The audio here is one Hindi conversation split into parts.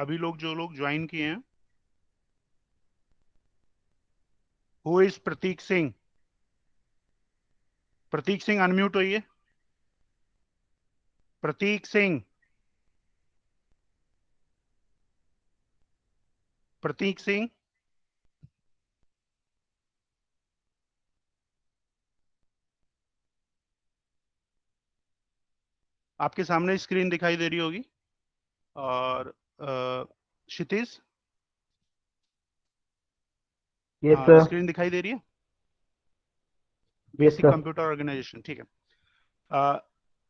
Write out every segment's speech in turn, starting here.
अभी लोग जो लोग ज्वाइन किए हैं, who is Prateek Singh? Prateek Singh unmute होइए। प्रतीक सिंह, प्रतीक सिंह। आपके सामने स्क्रीन दिखाई दे रही होगी। और क्षितिज, यस हाँ सर। स्क्रीन दिखाई दे रही है। Yes basic sir. Computer organisation, ठीक है।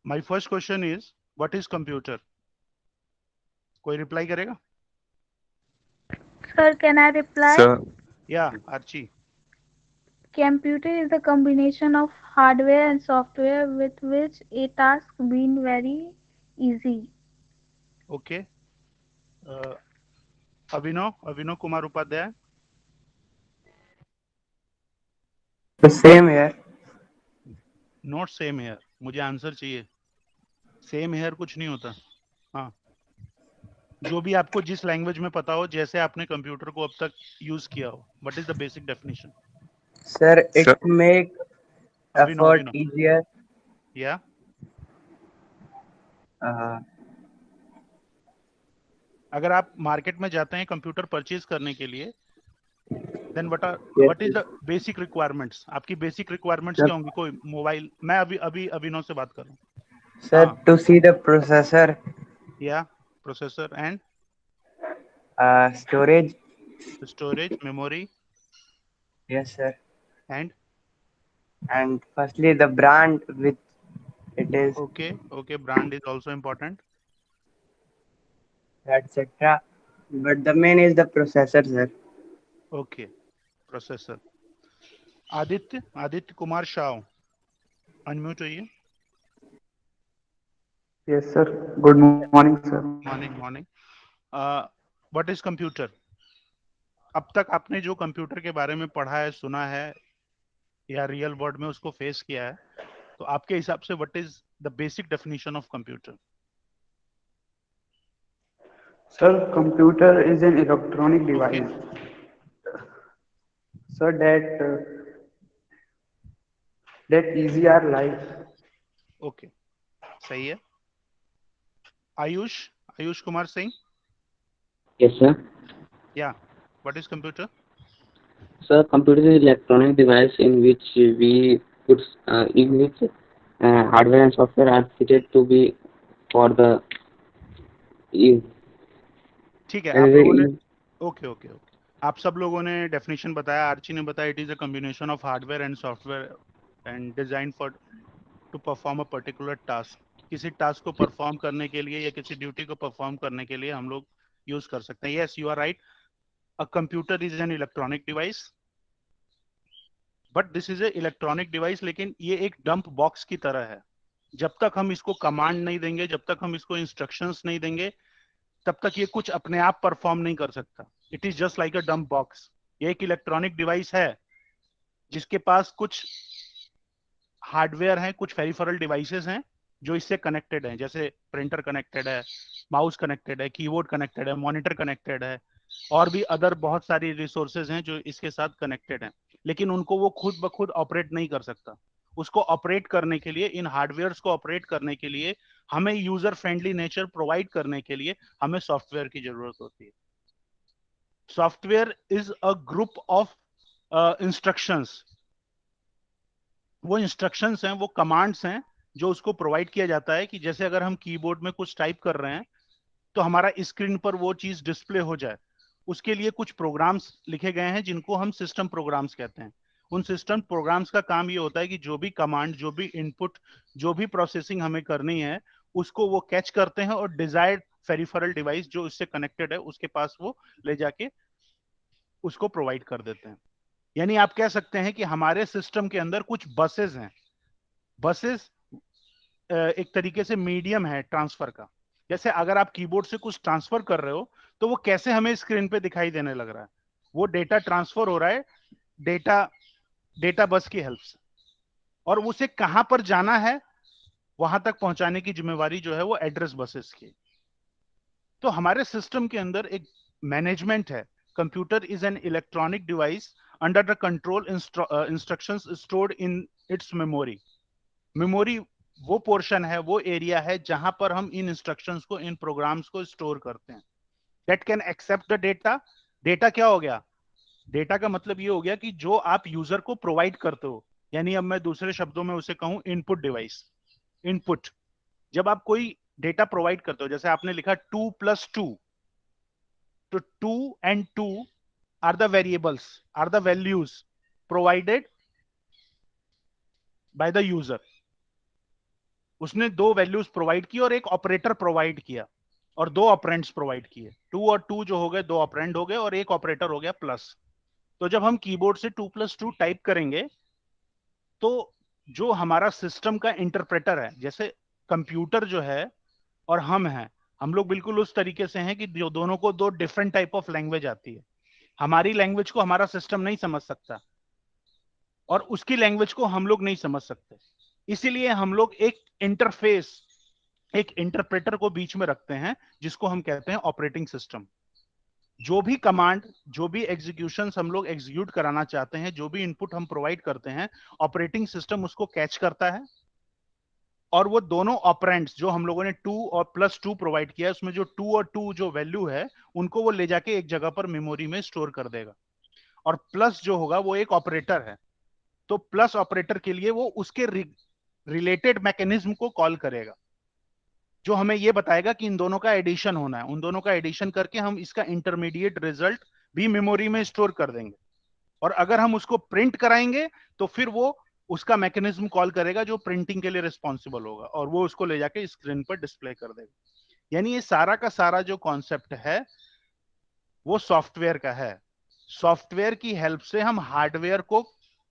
My first question is what is computer? कोई रिप्लाई करेगा? Sir, can I reply? Sir, या Archi? Computer is a combination of hardware and software with which a task being very easy. Okay. Abhinav, Abhinav Kumar Upadhyay. The same है। नॉट सेम हेयर, मुझे आंसर चाहिए। सेम हेयर कुछ नहीं होता। हाँ, जो भी आपको जिस लैंग्वेज में पता हो, जैसे आपने कंप्यूटर को अब तक यूज किया हो, what is the basic definition? Sir it sir, make Abhinav, effort Abhinav, easier. या अगर आप मार्केट में जाते हैं कंप्यूटर परचेज करने के लिए, then what is the basic requirements? आपकी बेसिक रिक्वायरमेंट्स क्या होंगी? कोई मोबाइल, मैं अभी अभी अभिनव से बात कर रहा हूँ। सर हाँ, टू सी द प्रोसेसर, या processor and storage. Storage, memory yes sir. And and firstly the brand with it is okay, okay, brand is also important. Etcetera, but the main is the processor sir. Okay, processor. Aditya, Aditya Kumar Shah, unmute होइए। Yes sir, good morning sir. Morning, morning. What is computer? अब तक आपने जो कंप्यूटर के बारे में पढ़ा है, सुना है, या रियल वर्ल्ड में उसको फेस किया है, तो आपके हिसाब से what is the basic definition of computer? Sir, computer is an electronic okay, device, sir, that easy our life. Okay, सही है। Ayush, Ayush Kumar Singh, Yes, sir. या what is computer? So, computer is electronic device in which we put in which hardware and software are fitted to be for the use. ठीक है, आप लोगों ने, And ओके, ओके, ओके, आप सब लोगों ने डेफिनेशन बताया। आर्ची ने बताया it is a combination of hardware and software and design for to perform a particular task. किसी टास्क को परफॉर्म करने के लिए या किसी ड्यूटी को परफॉर्म करने के लिए हम लोग यूज कर सकते हैं। Yes, you are right, a computer is an electronic device, but this is a electronic device, लेकिन ये एक डंप बॉक्स की तरह है। जब तक हम इसको कमांड नहीं देंगे, जब तक हम इसको इंस्ट्रक्शंस नहीं देंगे, तब तक ये कुछ अपने आप परफॉर्म नहीं कर सकता। It is just like a dump box. ये एक इलेक्ट्रॉनिक डिवाइस है जिसके पास कुछ हार्डवेयर हैं, कुछ पेरिफेरल डिवाइसेस हैं जो इससे कनेक्टेड हैं, जैसे प्रिंटर कनेक्टेड है, माउस कनेक्टेड है, कीबोर्ड कनेक्टेड है, मॉनिटर कनेक्टेड है, और भी अदर बहुत सारी रिसोर्सेज हैं जो इसके साथ कनेक्टेड हैं। लेकिन उनको वो खुद ब खुद ऑपरेट नहीं कर सकता। उसको ऑपरेट करने के लिए, इन हार्डवेयर्स को ऑपरेट करने के लिए, हमें यूजर फ्रेंडली नेचर प्रोवाइड करने के लिए हमें सॉफ्टवेयर की जरूरत होती है। Software is a group of instructions. वो इंस्ट्रक्शंस हैं, वो कमांड्स हैं जो उसको प्रोवाइड किया जाता है कि जैसे अगर हम कीबोर्ड में कुछ टाइप कर रहे हैं तो हमारा स्क्रीन पर वो चीज डिस्प्ले हो जाए। उसके लिए कुछ प्रोग्राम्स लिखे गए हैं जिनको हम सिस्टम प्रोग्राम्स कहते हैं। उन सिस्टम प्रोग्राम्स का काम ये होता है कि जो भी कमांड, जो भी इनपुट, जो भी प्रोसेसिंग हमें करनी है, उसको वो कैच करते हैं और डिजायर्ड पेरिफेरल डिवाइस जो इससे कनेक्टेड है उसके पास वो ले जाके उसको प्रोवाइड कर देते हैं। यानी आप कह सकते हैं कि हमारे सिस्टम के अंदर कुछ बसेस हैं। बसेस एक तरीके से मीडियम है ट्रांसफर का। जैसे अगर आप कीबोर्ड से कुछ ट्रांसफर कर रहे हो तो वो कैसे हमें स्क्रीन पे दिखाई देने लग रहा है? वो डेटा ट्रांसफर हो रहा है डेटा डेटा बस की हेल्प से, और उसे कहां पर जाना है वहां तक पहुंचाने की जिम्मेवारी जो है वो एड्रेस बसेस की। तो हमारे सिस्टम के अंदर एक मैनेजमेंट है। Computer is an electronic device under the control instructions stored in its memory. Memory वो पोर्शन है, वो एरिया है जहां पर हम इन इंस्ट्रक्शंस को, इन प्रोग्राम्स को स्टोर करते हैं। That can accept the data. Data क्या हो गया? डेटा का मतलब ये हो गया कि जो आप यूजर को प्रोवाइड करते हो, यानी अब मैं दूसरे शब्दों में उसे कहूं इनपुट डिवाइस। इनपुट, जब आप कोई डेटा प्रोवाइड करते हो, जैसे आपने लिखा 2+2, तो 2 and 2 are the variables, are the values provided by the user. उसने दो वैल्यूज प्रोवाइड की और एक ऑपरेटर प्रोवाइड किया और दो ऑपरेंड्स प्रोवाइड किए। 2 और 2 जो हो गए, दो ऑपरेंड हो गए और एक ऑपरेटर हो गया प्लस। तो जब हम कीबोर्ड से 2+2 टाइप करेंगे तो जो हमारा सिस्टम का इंटरप्रेटर है, जैसे कंप्यूटर जो है और हम हैं, हम लोग बिल्कुल उस तरीके से हैं कि जो दोनों को दो डिफरेंट टाइप ऑफ लैंग्वेज आती है। हमारी लैंग्वेज को हमारा सिस्टम नहीं समझ सकता और उसकी लैंग्वेज को हम लोग नहीं समझ सकते। इसीलिए हम लोग एक इंटरफेस, एक इंटरप्रेटर को बीच में रखते हैं जिसको हम कहते हैं ऑपरेटिंग सिस्टम। जो भी कमांड, जो भी एग्जीक्यूशन हम लोग एग्जीक्यूट कराना चाहते हैं, जो भी इनपुट हम प्रोवाइड करते हैं, ऑपरेटिंग सिस्टम उसको कैच करता है और वो दोनों ऑपरेंड्स जो हम लोगों ने 2 और +2 प्रोवाइड किया है, उसमें जो 2 और 2 जो वैल्यू है उनको वो ले जाके एक जगह पर मेमोरी में स्टोर कर देगा। और प्लस जो होगा वो एक ऑपरेटर है, तो प्लस ऑपरेटर के लिए वो उसके रिलेटेड मैकेनिज्म को कॉल करेगा जो हमें ये बताएगा कि इन दोनों का एडिशन होना है। उन दोनों का एडिशन करके हम इसका इंटरमीडिएट रिजल्ट भी मेमोरी में स्टोर कर देंगे और अगर हम उसको प्रिंट कराएंगे तो फिर वो उसका मैकेनिज्म कॉल करेगा जो प्रिंटिंग के लिए रिस्पॉन्सिबल होगा और वो उसको ले जाके स्क्रीन पर डिस्प्ले कर देगा। यानी ये सारा का सारा जो कॉन्सेप्ट है वो सॉफ्टवेयर का है। सॉफ्टवेयर की हेल्प से हम हार्डवेयर को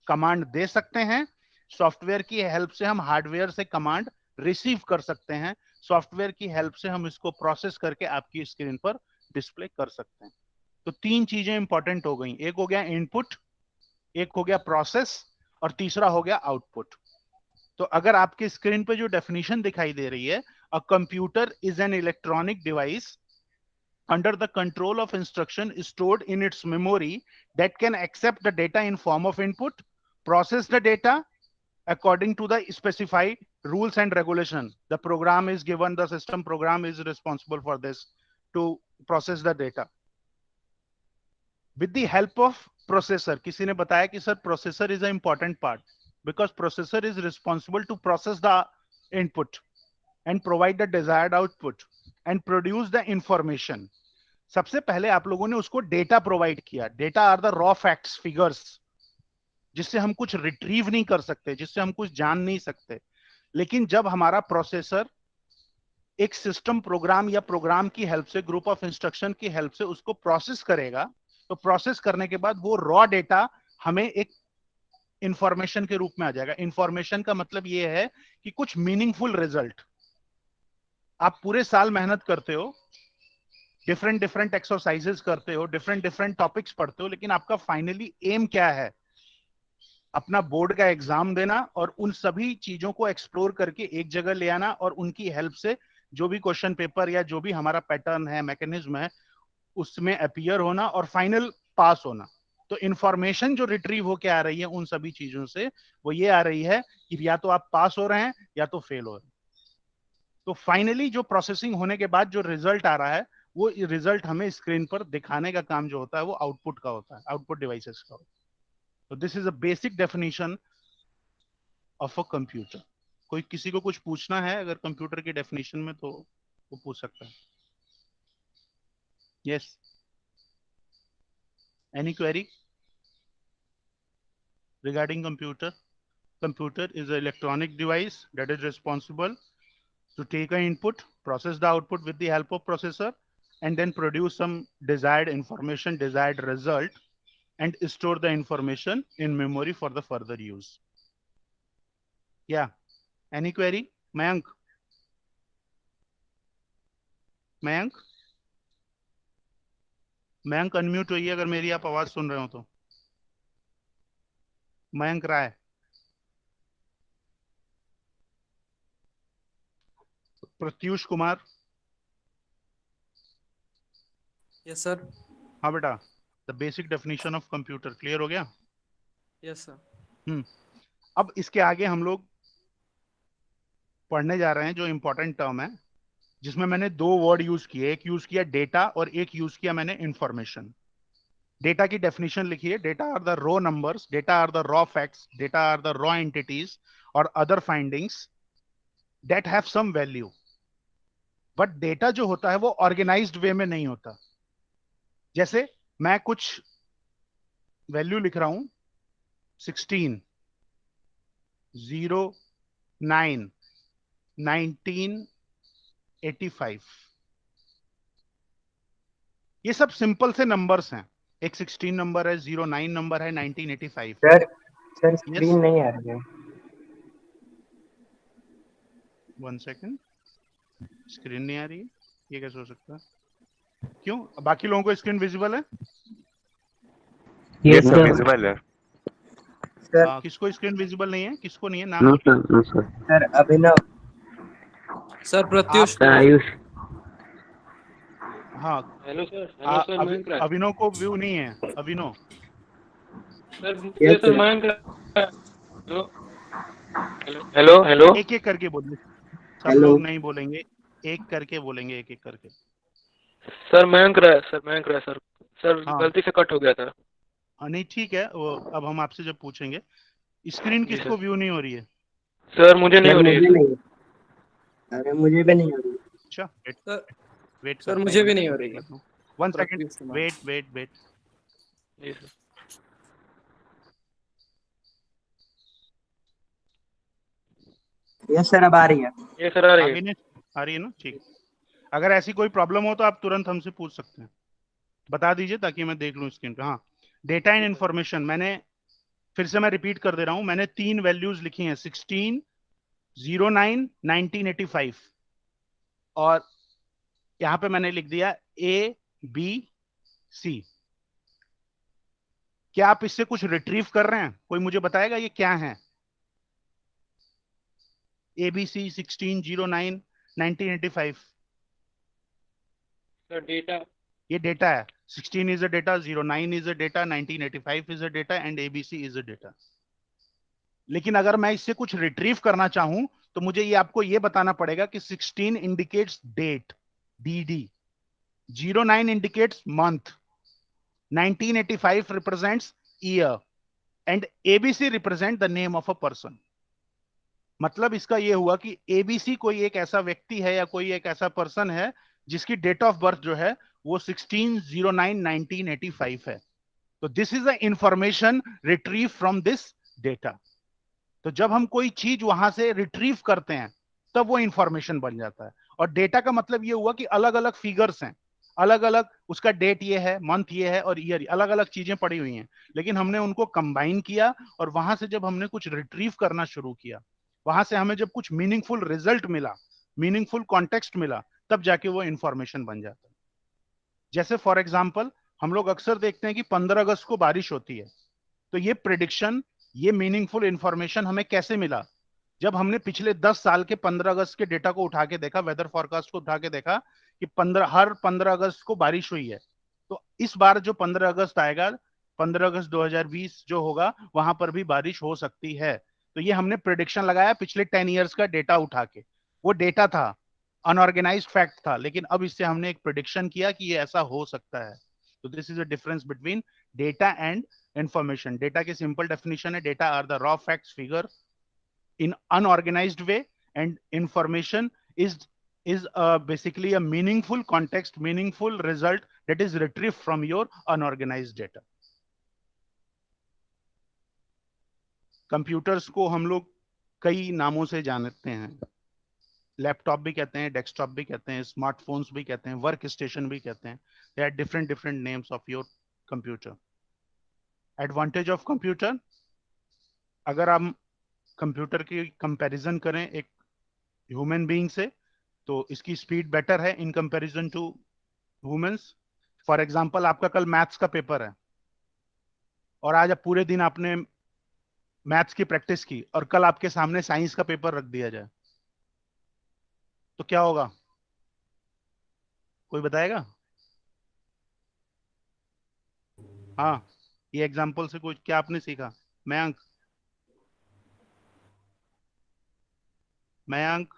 कमांड दे सकते हैं, सॉफ्टवेयर की हेल्प से हम हार्डवेयर से कमांड रिसीव कर सकते हैं, सॉफ्टवेयर की हेल्प से हम इसको प्रोसेस करके आपकी स्क्रीन पर डिस्प्ले कर सकते हैं। तो तीन चीजें इंपॉर्टेंट हो गई, एक हो गया इनपुट, एक हो गया प्रोसेस और तीसरा हो गया आउटपुट। तो अगर आपकी स्क्रीन पे जो डेफिनेशन दिखाई दे रही है, अ computer is an electronic device under the control of instruction stored in its memory that can accept the data in form of input, process the data according to the specified rules and regulation. The program is given, the system program is responsible for this to process the data. With the help of processor, किसी ने बताया कि sir processor is an important part because processor is responsible to process the input and provide the desired output and produce the information. सबसे पहले आप लोगों ने उसको डेटा प्रोवाइड किया। Data are the raw facts, figures, जिससे हम कुछ रिट्रीव नहीं कर सकते, जिससे हम कुछ जान नहीं सकते। लेकिन जब हमारा प्रोसेसर एक सिस्टम प्रोग्राम या प्रोग्राम की हेल्प से, ग्रुप ऑफ इंस्ट्रक्शन की हेल्प से उसको प्रोसेस करेगा, तो प्रोसेस करने के बाद वो रॉ डेटा हमें एक इंफॉर्मेशन के रूप में आ जाएगा। इंफॉर्मेशन का मतलब ये है कि कुछ मीनिंगफुल रिजल्ट। आप पूरे साल मेहनत करते हो, डिफरेंट डिफरेंट एक्सरसाइजेस करते हो, डिफरेंट डिफरेंट टॉपिक्स पढ़ते हो, लेकिन आपका फाइनली एम क्या है? अपना बोर्ड का एग्जाम देना और उन सभी चीजों को एक्सप्लोर करके एक जगह ले आना और उनकी हेल्प से जो भी क्वेश्चन पेपर या जो भी हमारा पैटर्न है, मैकेनिज्म है, उसमें अपीयर होना और फाइनल पास होना। तो इंफॉर्मेशन जो रिट्रीव होके आ रही है उन सभी चीजों से, वो ये आ रही है कि या तो आप पास हो रहे हैं या तो फेल हो रहे हैं। तो फाइनली जो प्रोसेसिंग होने के बाद जो रिजल्ट आ रहा है, वो रिजल्ट हमें स्क्रीन पर दिखाने का काम जो होता है वो आउटपुट का होता है, आउटपुट डिवाइसेस का होता है। तो this is a basic definition of a computer. कोई किसी को कुछ पूछना है अगर कंप्यूटर की डेफिनेशन में तो वो पूछ सकता है। Yes, any query regarding computer? Computer is an electronic device that is responsible to take an input, process the output with the help of processor, and then produce some desired information, desired result, and store the information in memory for the further use. Yeah. Any query? Mayank? Mayank? Mayank unmute होइए अगर मेरी आप आवाज सुन रहे हो तो। मयंक राय। प्रत्यूष कुमार। Yes sir. हाँ बेटा, the basic definition of computer clear हो गया? Yes sir. अब इसके आगे हम लोग पढ़ने जा रहे हैं जो इंपॉर्टेंट टर्म है, जिसमें मैंने दो वर्ड यूज किए, एक यूज किया डेटा और एक यूज किया मैंने इंफॉर्मेशन। डेटा की डेफिनेशन लिखिए, data are the raw numbers, data are the raw facts, data are the raw entities और other findings that have some value. But data जो होता है वो ऑर्गेनाइज्ड वे में नहीं होता। जैसे मैं कुछ वैल्यू लिख रहा हूं 16, 0, 9, 1985, ये सब सिंपल से नंबर्स हैं। एक 16 नंबर है, 09 नंबर है, 1985। सर सर यस, स्क्रीन नहीं आ रही है। 1 सेकेंड, स्क्रीन नहीं आ रही है, ये कैसे हो सकता है? क्यों, बाकी लोगों को स्क्रीन विजिबल है? Yes, sir. विजिबल है। सर किसको स्क्रीन विजिबल नहीं है? किसको नहीं है? नाम No, sir. No, sir. Sir Abhinav. Sir Pratyush. Sir, Ayush. हाँ, हेलो सर मयंक राय। अभिनव को व्यू नहीं है। अभिनव सर Yes, ये sir sir. Mayank Rai. Hello hello. एक एक करके बोलिए, सब Hello. लोग नहीं बोलेंगे, एक करके बोलेंगे, एक एक करके। सर मयंक राय सर। सर हाँ। गलती से कट हो गया था। नहीं ठीक है, वो अब हम आपसे जब पूछेंगे। स्क्रीन जी किसको सर। व्यू नहीं हो रही है? सर मुझे नहीं सर हो रही है मुझे सर। नहीं, अरे मुझे भी नहीं हो रही। अच्छा, सर वेट सर मुझे भी नहीं हो रही है। 1 सेकेंड, प्रत्युष कुमार। वेट। जी सर। यस सर अब आ रही है। ये सर आ रही है। आगे नहीं आ रही है ना? ठीक। अगर ऐसी कोई प्रॉब्लम हो तो आप तुरंत हमसे पूछ सकते हैं, बता दीजिए ताकि मैं देख लूं स्क्रीन पे। हाँ, डेटा एंड इंफॉर्मेशन, मैंने फिर से मैं रिपीट कर दे रहा हूं, मैंने 3 वैल्यूज लिखी हैं, 16, 09, 1985 और यहां पे मैंने लिख दिया ABC। क्या आप इससे कुछ रिट्रीव कर रहे हैं? कोई मुझे बताएगा ये क्या है? ABC 16, 09, 1985। Sir data. ये डेटा है। 16 is a data, 09 is a data, 1985 is a data and ABC is a data. लेकिन अगर मैं इससे कुछ रिट्रीव करना चाहूं तो मुझे ये आपको ये बताना पड़ेगा कि 16 indicates date, DD, 09 indicates month, 1985 represents year and ABC represent the name of a person. मतलब इसका यह हुआ कि ABC कोई एक ऐसा व्यक्ति है या कोई एक ऐसा पर्सन है जिसकी डेट ऑफ बर्थ जो है वो 16/09/1985 है। तो this is the information retrieve from this data. तो जब हम कोई चीज वहां से रिट्रीव करते हैं तब वो इंफॉर्मेशन बन जाता है। और डेटा का मतलब ये हुआ कि अलग अलग फिगर्स हैं, अलग अलग उसका डेट ये है, मंथ ये है और ईयर, अलग अलग चीजें पड़ी हुई हैं, लेकिन हमने उनको कंबाइन किया और वहां से जब हमने कुछ रिट्रीव करना शुरू किया, वहां से हमें जब कुछ मीनिंगफुल रिजल्ट मिला, मीनिंगफुल कॉन्टेक्स्ट मिला, तब जाके वो इंफॉर्मेशन बन जाता है। जैसे फॉर एग्जाम्पल हम लोग अक्सर देखते हैं कि 15 अगस्त को बारिश होती है, तो ये प्रिडिक्शन, ये मीनिंगफुल इंफॉर्मेशन हमें कैसे मिला? जब हमने पिछले 10 साल के 15 अगस्त के डेटा को उठा के देखा, वेदर फॉरकास्ट को उठा के देखा कि हर 15 अगस्त को बारिश हुई है। तो इस बार जो 15 अगस्त आएगा, 15 अगस्त 2020 जो होगा, वहां पर भी बारिश हो सकती है। तो ये हमने प्रिडिक्शन लगाया पिछले 10 ईयर्स का डेटा उठा के। वो डेटा था, अनऑर्गेनाइज्ड फैक्ट था, लेकिन अब इससे हमने एक प्रिडिक्शन किया कि ये ऐसा हो सकता है। तो this is a difference between data and information. Data की सिंपल डेफिनेशन है, data are the raw facts figure in unorganized way, and information is basically a meaningful context, meaningful result that is retrieved from your unorganized data. Computers को हम लोग कई नामों से जानते हैं। लैपटॉप भी कहते हैं, डेस्कटॉप भी कहते हैं, स्मार्टफोन्स भी कहते हैं, वर्क स्टेशन भी कहते हैं। They are different different names of your computer. Advantage of computer, अगर हम कंप्यूटर की कंपैरिजन करें एक ह्यूमन बीइंग से, तो इसकी स्पीड बेटर है in comparison to humans. For example, आपका कल मैथ्स का पेपर है और आज आप पूरे दिन आपने मैथ्स की प्रैक्टिस की, और कल आपके सामने साइंस का पेपर रख दिया जाए तो क्या होगा? कोई बताएगा? हाँ, ये एग्जाम्पल से कुछ क्या आपने सीखा? Mayank, Mayank,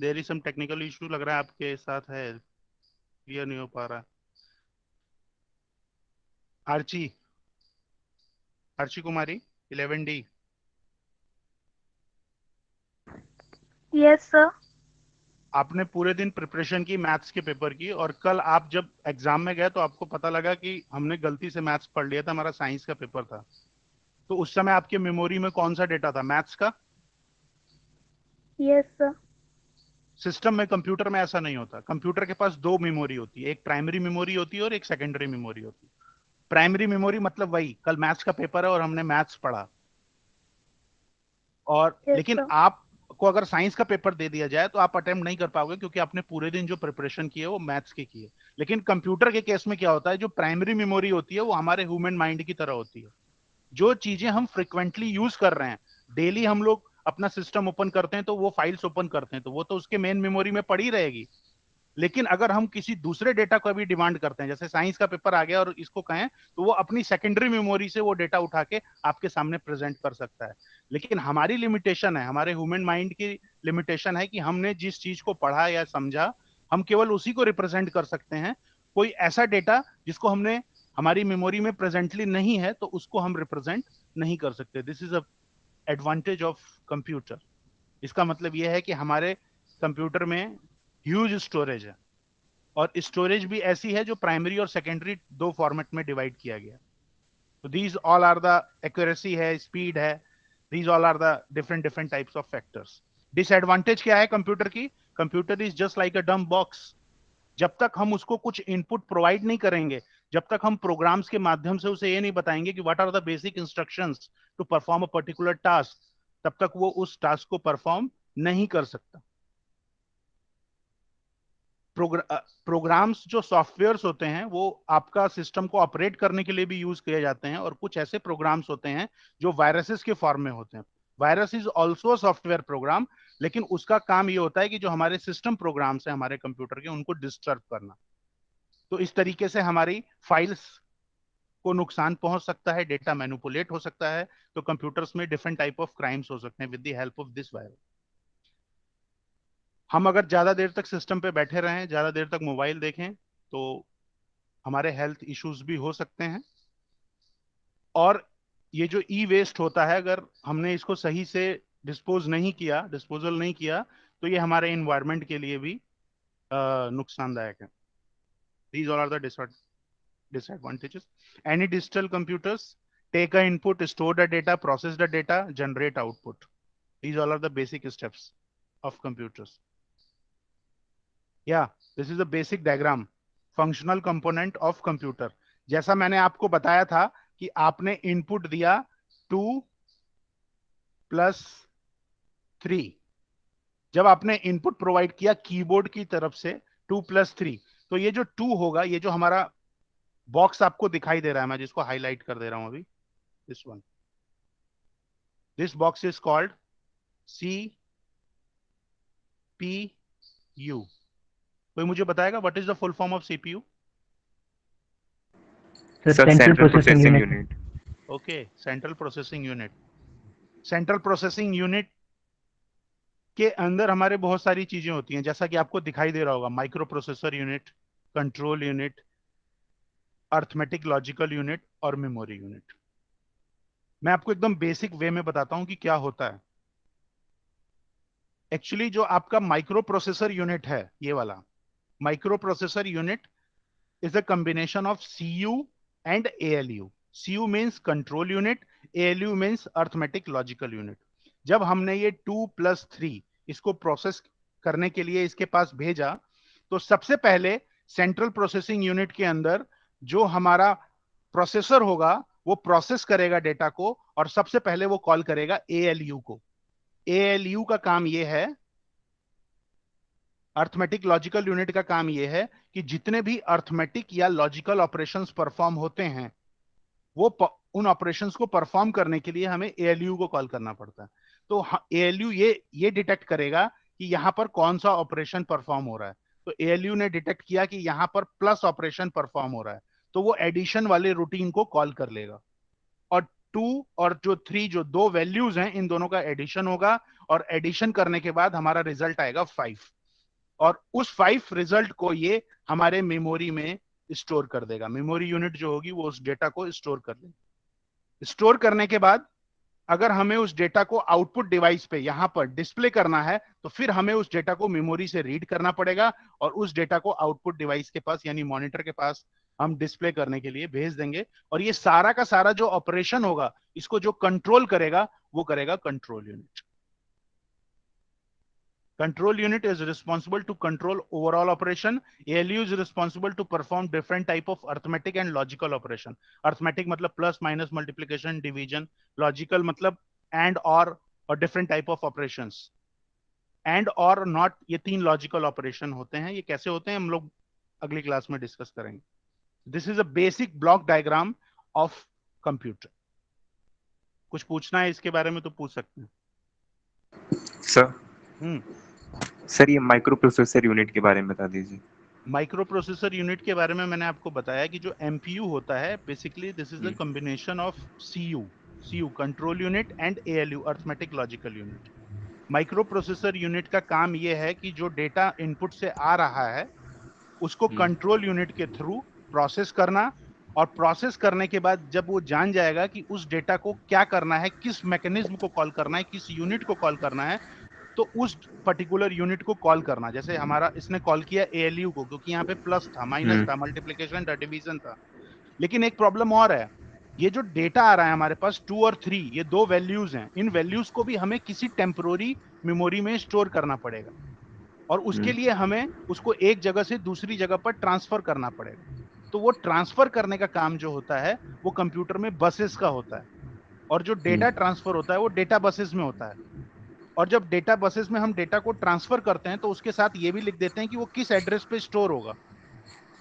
there is some technical issue लग रहा है आपके साथ है, क्लियर नहीं हो पा रहा। आर्ची, आर्ची कुमारी 11D। Yes, sir. आपने पूरे दिन प्रिपरेशन की मैथ्स के पेपर की, और कल आप जब एग्जाम में गए तो आपको पता लगा कि हमने गलती से मैथ्स पढ़ लिया था, हमारा साइंस का पेपर था। तो उस समय आपके मेमोरी में कौन सा डेटा था? मैथ्स का। Yes, sir. सिस्टम में, कंप्यूटर में ऐसा नहीं होता। कंप्यूटर के पास दो मेमोरी होती है, एक प्राइमरी मेमोरी होती है और एक सेकेंडरी मेमोरी होती है। प्राइमरी मेमोरी मतलब वही, कल मैथ्स का पेपर है और हमने मैथ्स पढ़ा। और Yes, लेकिन sir. आपको अगर साइंस का पेपर दे दिया जाए तो आप अटेम्प्ट नहीं कर पाओगे, क्योंकि आपने पूरे दिन जो प्रिपरेशन की है वो मैथ्स की है। लेकिन कंप्यूटर के केस में क्या होता है, जो प्राइमरी मेमोरी होती है वो हमारे ह्यूमन माइंड की तरह होती है। जो चीजें हम फ्रिक्वेंटली यूज कर रहे हैं, डेली हम लोग अपना सिस्टम ओपन करते हैं तो वो फाइल्स ओपन करते हैं, तो वो तो उसके मेन मेमोरी में पड़ी रहेगी। लेकिन अगर हम किसी दूसरे डेटा को भी डिमांड करते हैं, जैसे साइंस का पेपर आ गया और इसको कहें, तो वो अपनी सेकेंडरी मेमोरी से वो डेटा उठा के आपके सामने प्रेजेंट कर सकता है। लेकिन हमारी लिमिटेशन है, हमारे ह्यूमन माइंड की लिमिटेशन है कि हमने जिस चीज को पढ़ा या समझा, हम केवल उसी को रिप्रेजेंट कर सकते हैं। कोई ऐसा डेटा जिसको हमने हमारी मेमोरी में प्रेजेंटली नहीं है, तो उसको हम रिप्रेजेंट नहीं कर सकते। This is a advantage of computer. इसका मतलब यह है कि हमारे कंप्यूटर में ह्यूज स्टोरेज है, और स्टोरेज भी ऐसी है जो प्राइमरी और सेकेंडरी दो फॉर्मेट में डिवाइड किया गया। तो these all are the accuracy है, स्पीड है, these all are the different different types of factors. Disadvantage क्या है कंप्यूटर की? Computer is just like a dumb box. जब तक हम उसको कुछ इनपुट प्रोवाइड नहीं करेंगे, जब तक हम प्रोग्राम्स के माध्यम से उसे ये नहीं बताएंगे कि what are the basic instructions to perform a particular task, तब तक वो उस टास्क को परफॉर्म नहीं कर सकता। प्रोग्राम्स जो सॉफ्टवेयर्स होते हैं वो आपका सिस्टम को ऑपरेट करने के लिए भी यूज किए जाते हैं, और कुछ ऐसे प्रोग्राम्स होते हैं जो वायरसेस के फॉर्म में होते हैं। Virus is also software program, लेकिन उसका काम ये होता है कि जो हमारे सिस्टम प्रोग्राम्स हैं हमारे कंप्यूटर के, उनको डिस्टर्ब करना। तो इस तरीके से हमारी फाइल्स को नुकसान पहुंच सकता है, डेटा मैनिपुलेट हो सकता है। तो कंप्यूटर्स में डिफरेंट टाइप ऑफ क्राइम्स हो सकते हैं with the help of this virus. हम अगर ज्यादा देर तक सिस्टम पे बैठे रहें, ज्यादा देर तक मोबाइल देखें, तो हमारे हेल्थ इश्यूज भी हो सकते हैं। और ये जो ई वेस्ट होता है, अगर हमने इसको सही से डिस्पोजल नहीं किया, तो ये हमारे इन्वायरमेंट के लिए भी नुकसानदायक है। These all are the disadvantages. Any digital computers take a input, store the data, process the data, generate output. These all are the basic steps of computers. Yeah, this is the basic diagram, functional component of computer. जैसा मैंने आपको बताया था कि आपने इनपुट दिया 2 + 3। जब आपने इनपुट प्रोवाइड किया कीबोर्ड की तरफ से 2 + 3, तो ये जो 2 होगा, ये जो हमारा बॉक्स आपको दिखाई दे रहा है, मैं जिसको हाईलाइट कर दे रहा हूं अभी, this one, this box is called CPU। कोई मुझे बताएगा what is the full form of CPU? Sir, Central Processing Unit. Okay, central processing unit. Central processing unit के अंदर हमारे बहुत सारी चीजें होती हैं, जैसा कि आपको दिखाई दे रहा होगा, micro processor unit, control unit, arithmetic logical unit और मेमोरी यूनिट। मैं आपको एकदम बेसिक वे में बताता हूं कि क्या होता है। एक्चुअली जो आपका माइक्रो प्रोसेसर यूनिट है, ये वाला micro processor unit is a combination of CU and ALU. CU means control unit, ALU means arithmetic logical unit. जब हमने ये 2 + 3 इसको प्रोसेस करने के लिए इसके पास भेजा, तो सबसे पहले सेंट्रल प्रोसेसिंग यूनिट के अंदर जो हमारा प्रोसेसर होगा वो प्रोसेस करेगा डेटा को, और सबसे पहले वो कॉल करेगा ALU को। ALU का काम ये है, अर्थमेटिक लॉजिकल यूनिट का काम यह है कि जितने भी अर्थमेटिक या लॉजिकल ऑपरेशंस परफॉर्म होते हैं, वो उन ऑपरेशंस को परफॉर्म करने के लिए हमें ALU को कॉल करना पड़ता है। तो ALU ये डिटेक्ट करेगा कि यहां पर कौन सा ऑपरेशन परफॉर्म हो रहा है। तो ALU ने डिटेक्ट किया कि यहां पर प्लस ऑपरेशन परफॉर्म हो रहा है, तो वो एडिशन वाले रूटीन को कॉल कर लेगा, और 2 और जो 3 जो दो वैल्यूज हैं इन दोनों का एडिशन होगा, और एडिशन करने के बाद हमारा रिजल्ट आएगा 5, और उस 5 रिजल्ट को ये हमारे मेमोरी में स्टोर कर देगा। मेमोरी यूनिट जो होगी वो उस डेटा को स्टोर कर लेगी। स्टोर करने के बाद अगर हमें उस डेटा को आउटपुट डिवाइस पे यहां पर डिस्प्ले करना है तो फिर हमें उस डेटा को मेमोरी से रीड करना पड़ेगा, और उस डेटा को आउटपुट डिवाइस के पास यानी मॉनिटर के पास हम डिस्प्ले करने के लिए भेज देंगे। और ये सारा का सारा जो ऑपरेशन होगा, इसको जो कंट्रोल करेगा वो करेगा control unit. Control unit is responsible to control overall operation. ALU is responsible to perform different type of arithmetic and logical operation. Arithmetic मतलब plus, minus, multiplication, division. Logical मतलब and or different type of operations. And or not, ये 3 logical operation होते हैं। ये कैसे होते हैं हम लोग अगली क्लास में डिस्कस करेंगे। This is a basic block diagram of computer. कुछ पूछना है इसके बारे में तो पूछ सकते हैं। सर सर ये माइक्रो प्रोसेसर यूनिट के बारे में बता दीजिए। माइक्रो प्रोसेसर यूनिट के बारे में मैंने आपको बताया कि जो एमपीयू होता है basically this is the combination of CU control unit and ALU arithmetic logical unit. Micro processor unit का काम ये है कि जो डेटा इनपुट से आ रहा है उसको कंट्रोल यूनिट के थ्रू प्रोसेस करना, और प्रोसेस करने के बाद जब वो जान जाएगा कि उस डेटा को क्या करना है, किस मैकेनिज्म को कॉल करना है, किस यूनिट को कॉल करना है, तो उस पर्टिकुलर यूनिट को कॉल करना। जैसे हमारा इसने कॉल किया एएलयू को क्योंकि यहाँ पे प्लस था, माइनस था, मल्टीप्लिकेशन था, डिवीजन था। लेकिन एक प्रॉब्लम और है, ये जो डेटा आ रहा है हमारे पास 2 और 3 ये 2 वैल्यूज हैं, इन वैल्यूज को भी हमें किसी टेम्पोररी मेमोरी में स्टोर करना पड़ेगा, और उसके लिए हमें उसको एक जगह से दूसरी जगह पर ट्रांसफर करना पड़ेगा। तो वो ट्रांसफर करने का काम जो होता है वो कंप्यूटर में बसेस का होता है, और जो डेटा ट्रांसफर होता है वो डेटा बसेस में होता है। और जब डेटा बसेस में हम डेटा को ट्रांसफर करते हैं तो उसके साथ ये भी लिख देते हैं कि वो किस एड्रेस पे स्टोर होगा।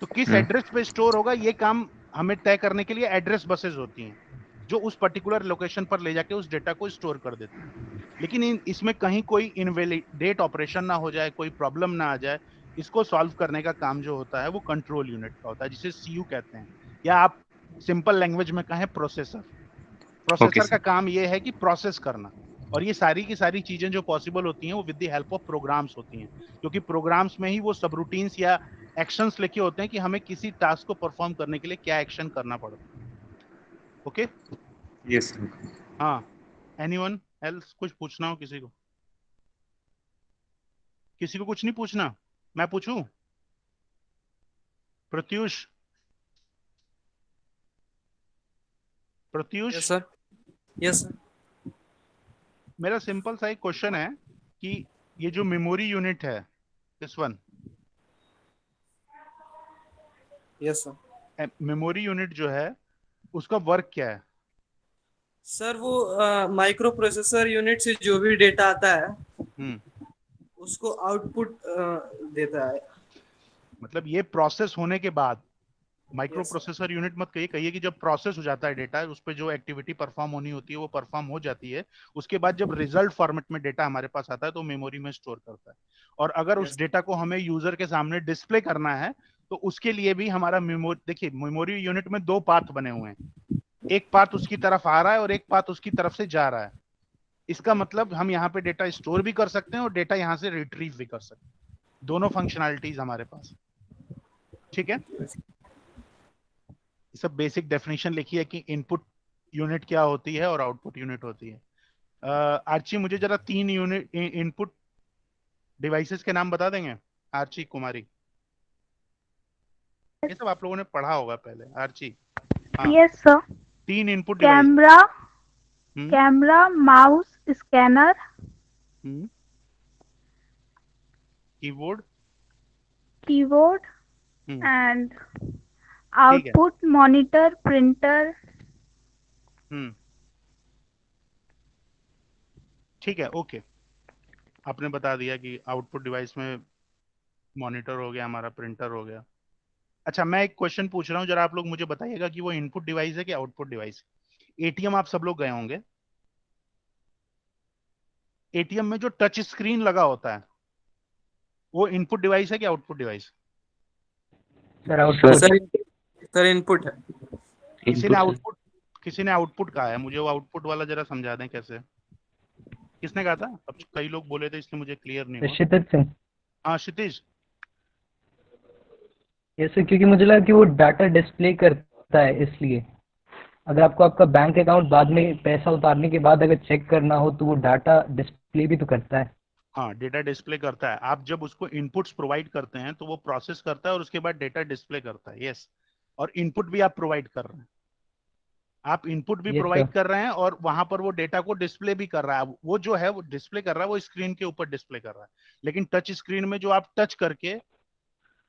तो किस एड्रेस पे स्टोर होगा ये काम हमें तय करने के लिए एड्रेस बसेस होती हैं, जो उस पर्टिकुलर लोकेशन पर ले जाके उस डेटा को स्टोर कर देते हैं। लेकिन इसमें कहीं कोई इनवैलिडेट ऑपरेशन ना हो जाए, कोई प्रॉब्लम ना आ जाए, इसको सॉल्व करने का काम जो होता है वो कंट्रोल यूनिट का होता है, जिसे सीयू कहते हैं, या आप सिंपल लैंग्वेज में कहें प्रोसेसर। प्रोसेसर का काम ये है कि प्रोसेस करना, और ये सारी की सारी चीजें जो पॉसिबल होती हैं वो with the help of programs होती हैं, क्योंकि प्रोग्राम्स में ही वो सब रूटीन्स या एक्शंस लिखे होते हैं कि हमें किसी टास्क को परफॉर्म करने के लिए क्या एक्शन करना पड़ता है। Okay yes. हाँ, एनीवन एल्स कुछ पूछना हो किसी को? किसी को कुछ नहीं पूछना? मैं पूछूं? Pratyush yes sir. Yes sir. मेरा सिंपल सा एक क्वेश्चन है कि ये जो मेमोरी यूनिट है this one, yes sir. Memory unit जो है उसका वर्क क्या है? सर वो माइक्रो प्रोसेसर यूनिट से जो भी डेटा आता है उसको आउटपुट देता है। मतलब ये प्रोसेस होने के बाद माइक्रो प्रोसेसर यूनिट मत कहिए कि जब प्रोसेस हो जाता है डेटा, उस पर जो एक्टिविटी परफॉर्म होनी होती है वो परफॉर्म हो जाती है, उसके बाद जब रिजल्ट फॉर्मेट में डेटा हमारे पास आता है तो मेमोरी में स्टोर करता है। और अगर उस डेटा को हमें यूजर के सामने डिस्प्ले करना है तो उसके लिए भी हमारा मेमोरी, देखिए मेमोरी यूनिट में 2 पाथ बने हुए हैं, एक पाथ उसकी तरफ आ रहा है और एक पाथ उसकी तरफ से जा रहा है। इसका मतलब हम यहाँ पे डेटा स्टोर भी कर सकते हैं और डेटा यहाँ से रिट्रीव भी कर सकते हैं, दोनों फंक्शनैलिटीज हमारे पास। ठीक है, सब बेसिक डेफिनेशन लिखी है कि इनपुट यूनिट क्या होती है और आउटपुट यूनिट होती है। आर्ची मुझे जरा 3 यूनिट इनपुट डिवाइसेस के नाम बता देंगे? आर्ची कुमारी, ये सब आप लोगों ने पढ़ा होगा पहले। Archi? Yes sir. 3 input camera, camera, mouse, scanner, keyboard, keyboard and output monitor, printer. ठीक है, ओके, आपने बता दिया कि आउटपुट डिवाइस में मॉनिटर हो गया, हमारा प्रिंटर हो गया। अच्छा, मैं एक क्वेश्चन पूछ रहा हूँ, जरा आप लोग मुझे बताइएगा कि वो इनपुट डिवाइस है कि आउटपुट डिवाइस है। एटीएम आप सब लोग गए होंगे, एटीएम में जो टच स्क्रीन लगा होता है वो इनपुट डिवाइस है कि output device? Sir sir input है। किसी ने Input है। आउटपुट कहा है, मुझे वो आउटपुट वाला जरा समझा दें कैसे, किसने कहा था? अब कई लोग बोले थे इसलिए मुझे क्लियर नहीं हुआ। क्षितिज सिंह। हाँ क्षितिज। यस सर, क्योंकि मुझे लगा कि वो डाटा डिस्प्ले करता है, इसलिए अगर आपको आपका बैंक अकाउंट बाद में पैसा उतारने के बाद अगर चेक करना हो तो वो डाटा डिस्प्ले भी तो करता है। हाँ डेटा डिस्प्ले करता है। आप जब उसको इनपुट्स प्रोवाइड करते हैं तो वो प्रोसेस करता है और उसके बाद डेटा डिस्प्ले करता है। यस, और इनपुट भी आप प्रोवाइड कर रहे हैं, आप इनपुट भी यस प्रोवाइड सर। कर रहे हैं और वहां पर वो डेटा को डिस्प्ले भी कर रहा है। वो जो है वो डिस्प्ले कर रहा है, वो स्क्रीन के ऊपर डिस्प्ले कर रहा है। लेकिन टच स्क्रीन में जो आप टच करके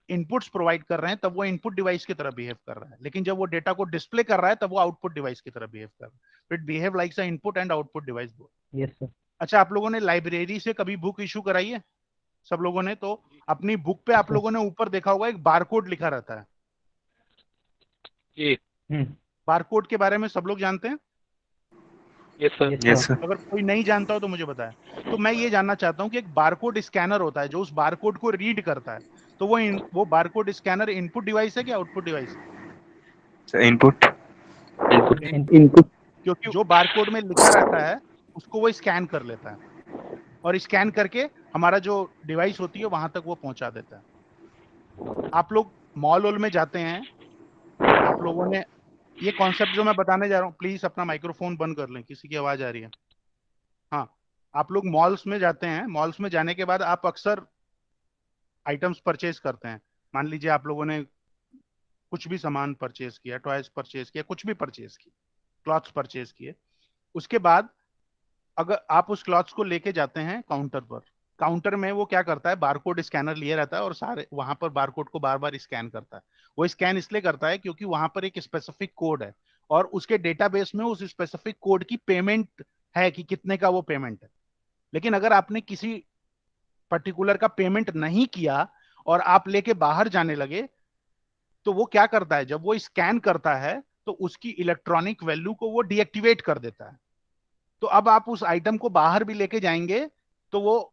इनपुट्स प्रोवाइड कर रहे हैं तब वो इनपुट डिवाइस की तरह बिहेव कर रहा है, लेकिन जब वो डेटा को डिस्प्ले कर रहा है तब वो आउटपुट डिवाइस की तरह बिहेव कर रहा है। It behave like a input and output device both. Yes sir. अच्छा, आप लोगों ने लाइब्रेरी से कभी बुक इशू कराई है? सब लोगों ने तो अपनी बुक पे आप लोगों ने ऊपर देखा होगा एक बारकोड लिखा रहता है। जी। बारकोड के बारे में सब लोग जानते हैं? Yes sir. Yes sir. अगर कोई नहीं जानता हो तो मुझे बताएं। तो मैं ये जानना चाहता हूँ कि एक बारकोड स्कैनर होता है जो उस बारकोड को रीड करता है, तो वो बारकोड स्कैनर इनपुट डिवाइस है कि आउटपुट डिवाइस है? इनपुट। इनपुट। क्योंकि जो बारकोड में लिखा रहता है उसको वो स्कैन कर लेता है और स्कैन करके हमारा जो डिवाइस होती है वहां तक वो पहुंचा देता है। आप लोग मॉल वॉल में जाते हैं, आप लोगों ने ये कॉन्सेप्ट जो मैं बताने जा रहा हूँ, प्लीज अपना माइक्रोफोन बंद कर लें, किसी की आवाज आ रही है। हाँ, आप लोग मॉल्स में जाते हैं, मॉल्स में जाने के बाद आप अक्सर आइटम्स परचेज करते हैं। मान लीजिए आप लोगों ने कुछ भी सामान परचेज किया, टॉयज परचेज किया, कुछ भी परचेज किया, क्लॉथ्स परचेज किए। उसके बाद अगर आप उस क्लॉथ्स को लेके जाते हैं काउंटर पर, काउंटर में वो क्या करता है, बारकोड स्कैनर लिए रहता है और सारे वहां पर बारकोड को बार बार स्कैन करता है। वो स्कैन इसलिए करता है क्योंकि वहां पर एक स्पेसिफिक कोड है और उसके डेटाबेस में उस स्पेसिफिक कोड की पेमेंट है कि कितने का वो पेमेंट है। लेकिन अगर आपने किसी पर्टिकुलर का पेमेंट नहीं किया और आप लेके बाहर जाने लगे तो वो क्या करता है, जब वो स्कैन करता है तो उसकी इलेक्ट्रॉनिक वैल्यू को वो डीएक्टिवेट कर देता है। तो अब आप उस आइटम को बाहर भी लेके जाएंगे तो वो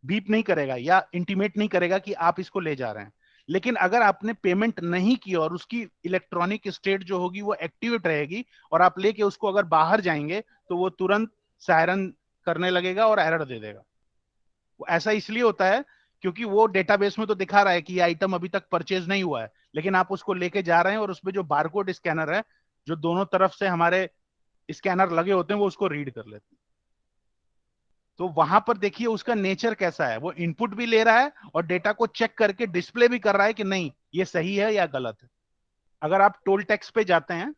बीप नहीं करेगा या इंटीमेट नहीं करेगा कि आप इसको ले जा रहे हैं। लेकिन अगर आपने पेमेंट नहीं की और उसकी इलेक्ट्रॉनिक स्टेट जो होगी वो एक्टिवेट रहेगी और आप लेके उसको अगर बाहर जाएंगे तो वो तुरंत सायरन करने लगेगा और एरर दे देगा। वो ऐसा इसलिए होता है क्योंकि वो डेटाबेस में तो दिखा रहा है कि ये आइटम अभी तक परचेज नहीं हुआ है, लेकिन आप उसको लेके जा रहे हैं और उसमें जो बारकोड स्कैनर है, जो दोनों तरफ से हमारे स्कैनर लगे होते हैं, वो उसको रीड कर लेते हैं। तो वहां पर देखिए उसका नेचर कैसा है, वो इनपुट भी ले रहा है और डेटा को चेक करके डिस्प्ले भी कर रहा है कि नहीं ये सही है या गलत है। अगर आप टोल टैक्स पे जाते हैं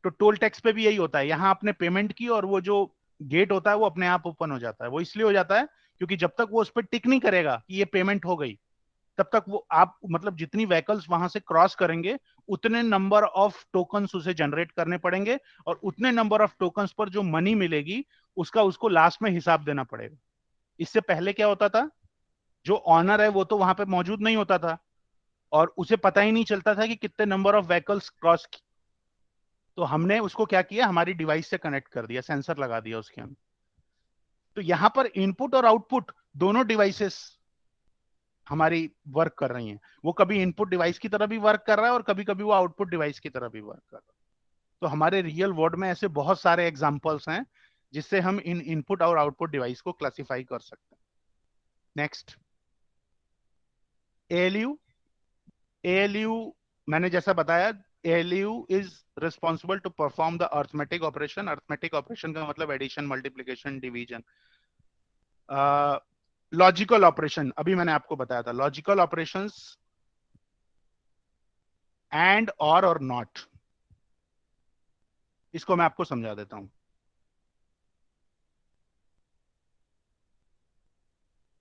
तो टोल टैक्स पे भी यही होता है, यहाँ आपने पेमेंट की और वो जो गेट होता है वो अपने आप ओपन हो जाता है। वो इसलिए हो जाता है क्योंकि जब तक वो उस पर टिक नहीं करेगा कि ये पेमेंट हो गई, तब तक वो आप मतलब जितनी व्हीकल्स वहां से क्रॉस करेंगे उतने नंबर ऑफ टोकन्स उसे जनरेट करने पड़ेंगे और उतने नंबर ऑफ टोकन्स पर जो मनी मिलेगी उसका उसको लास्ट में हिसाब देना पड़ेगा। इससे पहले क्या होता था, जो ऑनर है वो तो वहां पे मौजूद नहीं होता था और उसे पता ही नहीं चलता था कि कितने नंबर ऑफ व्हीकल्स क्रॉस की। तो हमने उसको क्या किया, हमारी डिवाइस से कनेक्ट कर दिया, सेंसर लगा दिया उसके अंदर। तो यहां पर इनपुट और आउटपुट दोनों डिवाइसेस हमारी वर्क कर रही हैं। वो कभी इनपुट डिवाइस की तरह भी वर्क कर रहा है और कभी कभी वो आउटपुट डिवाइस की तरह भी वर्क कर रहा है। तो हमारे रियल वर्ल्ड में ऐसे बहुत सारे एग्जांपल्स हैं जिससे हम इन इनपुट और आउटपुट डिवाइस को क्लासिफाई कर सकते हैं। Next, ALU. एएलयू मैंने जैसा बताया, ALU is responsible to perform the arithmetic operation. Arithmetic operation का मतलब addition, multiplication, division. Logical operation अभी मैंने आपको बताया था, logical operations and or not, इसको मैं आपको समझा देता हूं।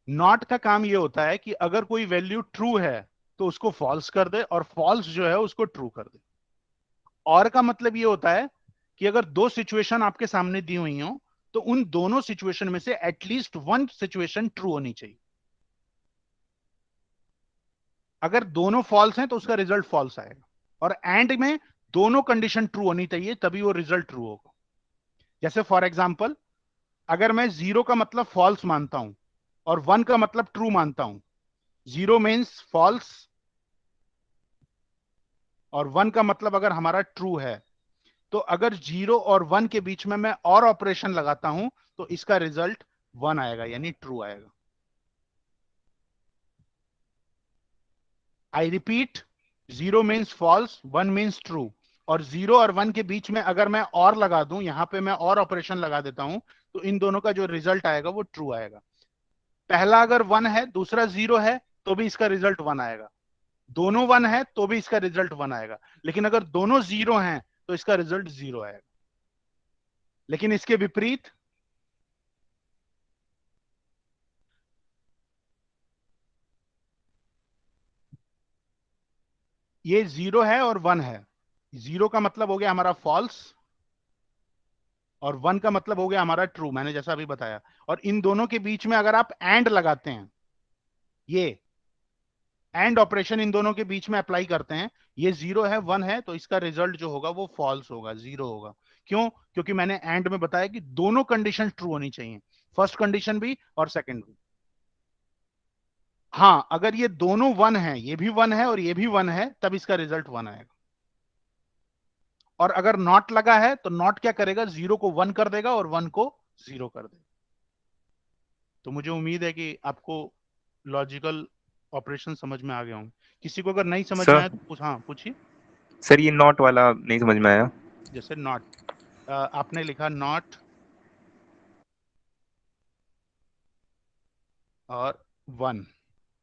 नॉट का काम ये होता है कि अगर कोई वैल्यू ट्रू है तो उसको फॉल्स कर दे और फॉल्स जो है उसको ट्रू कर दे। और का मतलब ये होता है कि अगर दो सिचुएशन आपके सामने दी हुई हो तो उन दोनों सिचुएशन में से एटलीस्ट वन सिचुएशन ट्रू होनी चाहिए। अगर दोनों फॉल्स हैं तो उसका रिजल्ट फॉल्स आएगा और एंड में दोनों कंडीशन ट्रू होनी चाहिए तभी वो रिजल्ट ट्रू होगा। जैसे फॉर एग्जांपल, अगर मैं 0 का मतलब फॉल्स मानता हूं और 1 का मतलब ट्रू मानता हूं, 0 मीन्स फॉल्स और 1 का मतलब अगर हमारा ट्रू है, तो अगर 0 और 1 के बीच में मैं और ऑपरेशन लगाता हूं तो इसका रिजल्ट 1 आएगा, यानी ट्रू आएगा। I repeat, 0 means false, 1 means true, और 0 और 1 के बीच में अगर मैं और लगा दूं, यहां पे मैं और ऑपरेशन लगा देता हूं, तो इन दोनों का जो रिजल्ट आएगा वो ट्रू आएगा। पहला अगर 1 है, दूसरा 0 है, तो भी इसका रिजल्ट 1 आएगा। दोनों 1 है तो भी इसका रिजल्ट 1 आएगा। लेकिन अगर दोनों 0 हैं तो इसका रिजल्ट 0 आएगा। लेकिन इसके विपरीत, ये 0 है और 1 है। 0 का मतलब हो गया हमारा फॉल्स और 1 का मतलब हो गया हमारा ट्रू, मैंने जैसा अभी बताया। और इन दोनों के बीच में अगर आप एंड लगाते हैं, ये एंड ऑपरेशन इन दोनों के बीच में अप्लाई करते हैं, ये 0 है 1 है, तो इसका रिजल्ट जो होगा वो फॉल्स होगा, 0 होगा। क्यों? क्योंकि मैंने एंड में बताया कि दोनों कंडीशन ट्रू होनी चाहिए, फर्स्ट कंडीशन भी और सेकंड भी। हाँ, अगर ये दोनों 1 है, ये भी 1 है और ये भी 1 है, तब इसका रिजल्ट 1 आएगा। और अगर नॉट लगा है तो नॉट क्या करेगा, 0 को 1 कर देगा और 1 को 0 कर देगा। तो मुझे उम्मीद है कि आपको लॉजिकल ऑपरेशन समझ में आ गया होंगे। किसी को अगर नहीं समझ में आया तो हाँ पूछिए। सर ये नॉट वाला नहीं समझ में आया। जैसे नॉट, आपने लिखा नॉट और 1,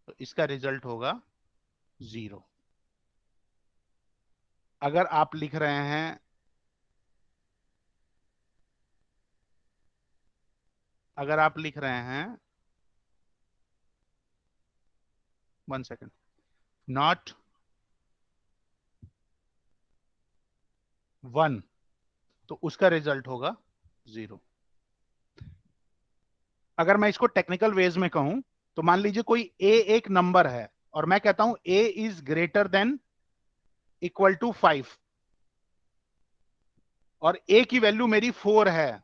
तो इसका रिजल्ट होगा 0। अगर आप लिख रहे हैं, अगर आप लिख रहे हैं, 1 सेकेंड, नॉट 1, तो उसका रिजल्ट होगा 0। अगर मैं इसको टेक्निकल वेज में कहूं, तो मान लीजिए कोई a एक नंबर है और मैं कहता हूं a is greater than equal to 5, और a की वैल्यू मेरी 4 है,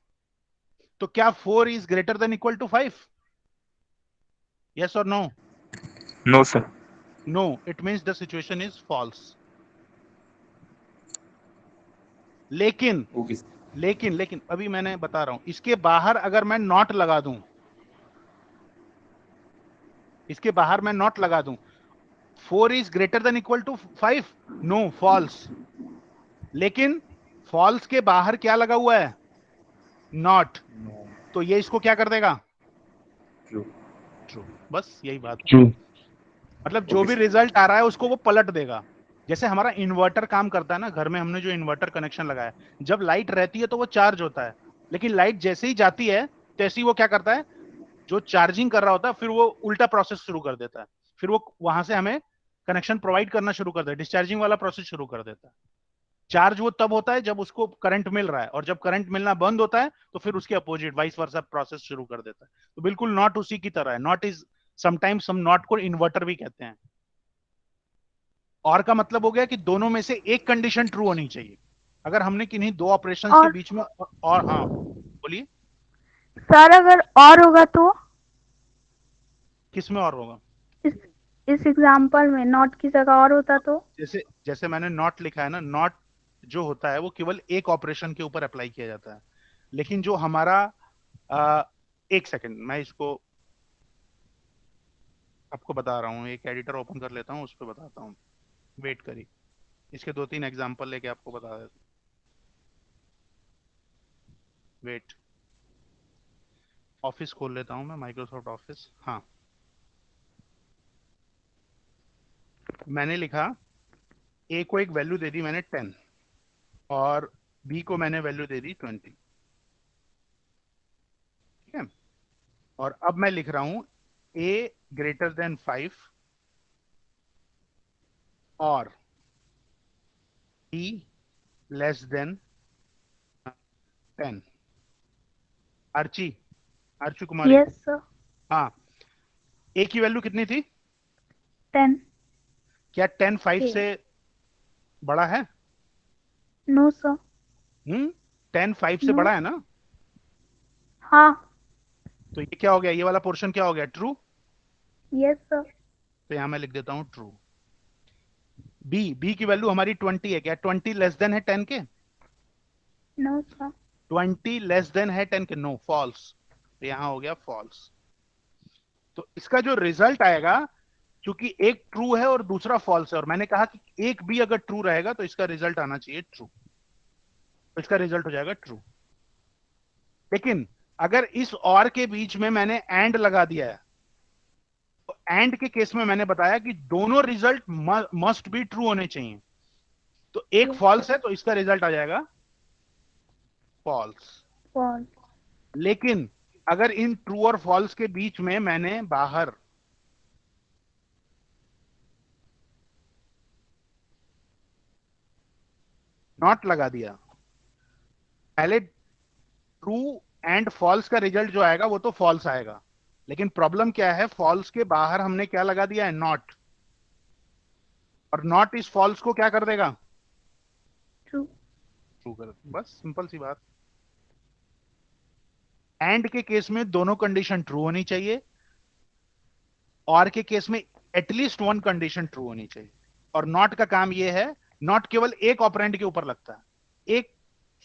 तो क्या 4 is greater than equal to 5? Yes और no? No sir. No, it means the situation is false. लेकिन लेकिन अभी मैंने बता रहा हूं, इसके बाहर अगर मैं नॉट लगा दूं, इसके बाहर मैं नॉट लगा दूं, 4 is greater than equal to 5, no, false. लेकिन फॉल्स के बाहर क्या लगा हुआ है, नॉट, तो ये इसको क्या कर देगा, ट्रू। बस यही बात है। मतलब जो भी रिजल्ट आ रहा है उसको वो पलट देगा। जैसे हमारा इन्वर्टर काम करता है ना, घर में हमने जो इन्वर्टर कनेक्शन लगाया, जब लाइट रहती है तो वो चार्ज होता है, लेकिन लाइट जैसे ही जाती है तैसे ही वो क्या करता है, जो चार्जिंग कर रहा होता है फिर वो उल्टा प्रोसेस शुरू कर देता है, फिर वो वहां से हमें कनेक्शन प्रोवाइड करना शुरू कर देता है, डिस्चार्जिंग वाला प्रोसेस शुरू कर देता है। चार्ज वो तब होता है जब उसको करंट मिल रहा है, और जब करंट मिलना बंद होता है तो फिर उसके अपोजिट वाइस वर्सा प्रोसेस शुरू कर देता है। तो बिल्कुल नॉट उसी की तरह है। नॉट इज, समटाइम्स हम नॉट को इन्वर्टर भी कहते हैं। और का मतलब हो गया कि दोनों में से एक कंडीशन ट्रू होनी चाहिए। अगर हमने किन्हीं दो ऑपरेशंस के बीच में और हाँ बोलिए सर, अगर और होगा तो किस में और होगा? इस एग्जांपल में नॉट की जगह और होता तो? जैसे मैंने नॉट लिखा है ना, नॉट जो होता है वो केवल एक ऑपरेशन के ऊपर अप्लाई किया जाता है। लेकिन जो हमारा एक सेकंड, मैं इसको आपको बता रहा हूँ, एक एडिटर ओपन कर लेता हूँ, उस पर बताता हूँ। वेट करिए, इसके 2-3 एग्जांपल लेके आपको बता देता हूँ। वेट, ऑफिस खोल लेता हूँ मैं, माइक्रोसॉफ्ट ऑफिस। हाँ, मैंने लिखा ए को एक वैल्यू दे दी मैंने 10 और बी को मैंने वैल्यू दे दी 20, ठीक है। और अब मैं लिख रहा हूं ए ग्रेटर देन 5 और be less than 10। Archi, Archu Kumari. Yes sir. हाँ, ए की वैल्यू कितनी थी? 10। क्या 10 5 से बड़ा है? No sir. 10 5 से बड़ा है ना? हाँ। तो ये क्या हो गया, ये वाला पोर्शन क्या हो गया, ट्रू? Yes sir. तो यहां मैं लिख देता हूं ट्रू। बी की वैल्यू हमारी 20 है, क्या 20 लेस देन है 10 के? No, sir. 20 लेस देन है 10 के? No, false. तो यहां हो गया फॉल्स। तो इसका जो रिजल्ट आएगा, क्योंकि एक ट्रू है और दूसरा फॉल्स है, और मैंने कहा कि एक भी अगर ट्रू रहेगा तो इसका रिजल्ट आना चाहिए ट्रू, तो इसका रिजल्ट हो जाएगा ट्रू। लेकिन अगर इस और के बीच में मैंने एंड लगा दिया है, तो एंड के केस में मैंने बताया कि दोनों रिजल्ट मस्ट बी ट्रू होने चाहिए। तो एक Yes. फॉल्स है तो इसका रिजल्ट आ जाएगा फॉल्स। False. लेकिन अगर इन ट्रू और फॉल्स के बीच में मैंने बाहर नॉट लगा दिया, पहले ट्रू एंड फॉल्स का रिजल्ट जो आएगा वो तो फॉल्स आएगा, लेकिन प्रॉब्लम क्या है, फॉल्स के बाहर हमने क्या लगा दिया है, नॉट, और नॉट इस फॉल्स को क्या कर देगा, True. ट्रू कर, बस सिंपल सी बात। एंड के केस में दोनों कंडीशन ट्रू होनी चाहिए, और के केस में एटलीस्ट वन कंडीशन ट्रू होनी चाहिए। और नॉट का काम यह है, नॉट केवल एक ऑपरेंड के ऊपर लगता है, एक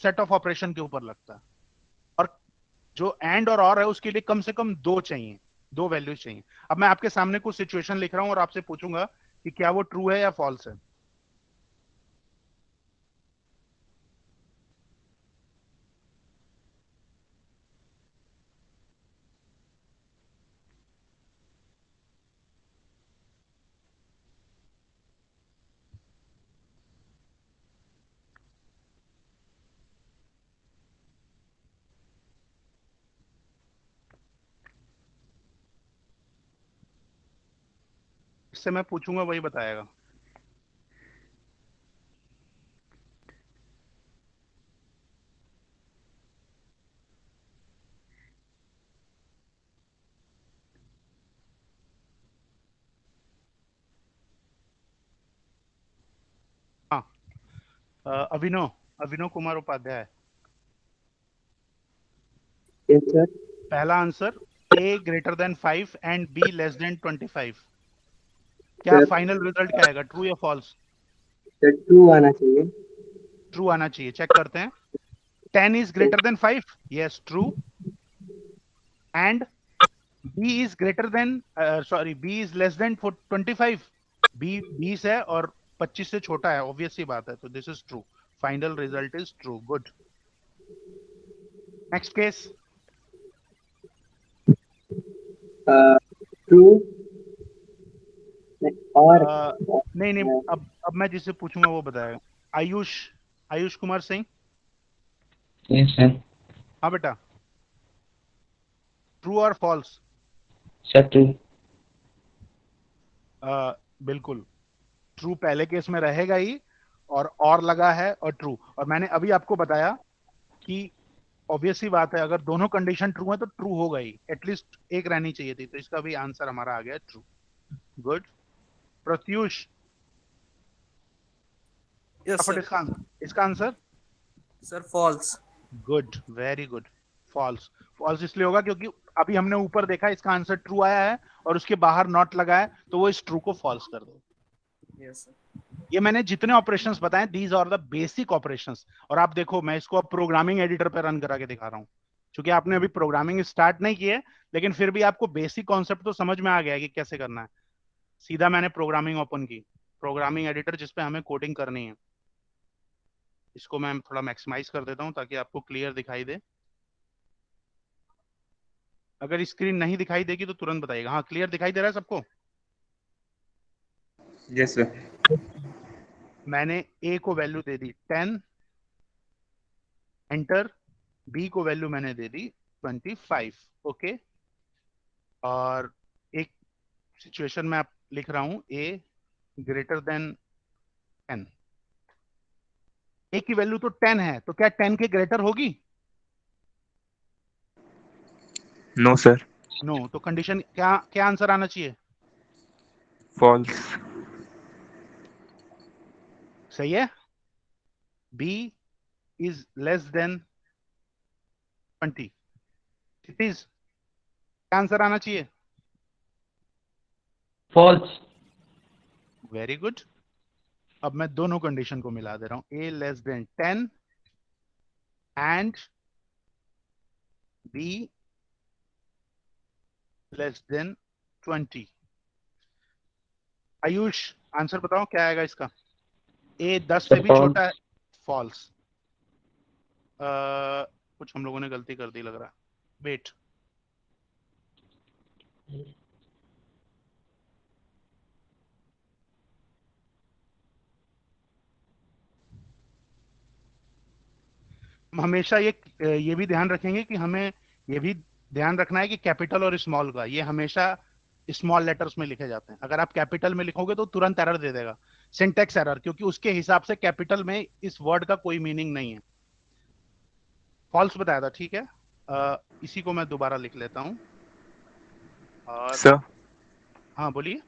सेट ऑफ ऑपरेशन के ऊपर लगता है, और जो एंड और है उसके लिए कम से कम दो चाहिए, दो वैल्यूज चाहिए। अब मैं आपके सामने कुछ सिचुएशन लिख रहा हूं और आपसे पूछूंगा कि क्या वो ट्रू है या फॉल्स है। इससे मैं पूछूंगा वही बताएगा। हाँ, अभिनव अभिनव कुमार उपाध्याय। Yes, sir. पहला answer, A greater than 5 and be less than 25। क्या Sir, फाइनल रिजल्ट क्या आएगा, ट्रू या फॉल्स? sir, true आना चाहिए। ट्रू आना चाहिए, चेक करते हैं। 10 is greater then 5, yes true. And b is greater then, sorry, b is less then 25, b 20 है और 25 से छोटा है, ऑब्वियस सी बात है, तो this is true. Final result is true, good. Next case. True और नहीं नहीं, अब मैं जिससे पूछूंगा वो बताएगा। आयुष, आयुष कुमार सिंह। Yes, sir. हाँ बेटा, ट्रू और फॉल्स? Sir, true. बिल्कुल ट्रू पहले केस में रहेगा ही, और लगा है और ट्रू। और मैंने अभी आपको बताया कि ऑब्वियस सी बात है, अगर दोनों कंडीशन ट्रू है तो ट्रू होगा ही, एटलीस्ट एक रहनी चाहिए थी, तो इसका भी आंसर हमारा आ गया ट्रू। गुड। प्रत्युष, यस फटाफट सर। इसका answer. Sir false. Good, very good. False. False इसलिए होगा क्योंकि अभी हमने ऊपर देखा इसका आंसर ट्रू आया है और उसके बाहर नॉट लगा है, तो वो इस ट्रू को फॉल्स कर दो। Yes sir. ये मैंने जितने ऑपरेशंस बताए, these are the basic operations. और आप देखो, मैं इसको अब प्रोग्रामिंग एडिटर पे रन करा के दिखा रहा हूँ, क्योंकि आपने अभी प्रोग्रामिंग स्टार्ट नहीं की है, लेकिन फिर भी आपको बेसिक कॉन्सेप्ट तो समझ में आ गया है कि कैसे करना है। सीधा मैंने प्रोग्रामिंग ओपन की, प्रोग्रामिंग एडिटर जिसपे हमें कोडिंग करनी है। इसको मैं थोड़ा मैक्सिमाइज कर देता हूँ ताकि आपको क्लियर दिखाई दे। अगर स्क्रीन नहीं दिखाई देगी तो तुरंत बताइएगा। हाँ, क्लियर दिखाई दे रहा है सबको? Yes sir. मैंने ए को वैल्यू दे दी 10, एंटर। बी को वैल्यू मैंने दे दी 25, ओके। और एक सिचुएशन में आप लिख रहा हूं, ए ग्रेटर देन 10। ए की वैल्यू तो 10 है, तो क्या 10 के ग्रेटर होगी? No sir. नो, तो कंडीशन क्या, क्या आंसर आना चाहिए? फॉल्स। सही है। B is less than 20, it is, क्या आंसर आना चाहिए? False. Very good. अब मैं दोनों कंडीशन को मिला दे रहा हूं, a less than 10 and b less than 20। Ayush answer बताओ क्या आएगा इसका। a 10 से सर भी false। छोटा है, फॉल्स। कुछ हम लोगों ने गलती कर दी लग रहा है, वेट। हम हमेशा ये भी ध्यान रखेंगे कि हमें ये भी ध्यान रखना है कि कैपिटल और स्मॉल का ये हमेशा स्मॉल लेटर्स में लिखे जाते हैं। अगर आप कैपिटल में लिखोगे तो तुरंत एरर दे देगा, सिंटेक्स एरर, क्योंकि उसके हिसाब से कैपिटल में इस वर्ड का कोई मीनिंग नहीं है। फॉल्स बताया था, ठीक है। इसी को मैं दोबारा लिख लेता हूं। और सर हाँ बोलिए।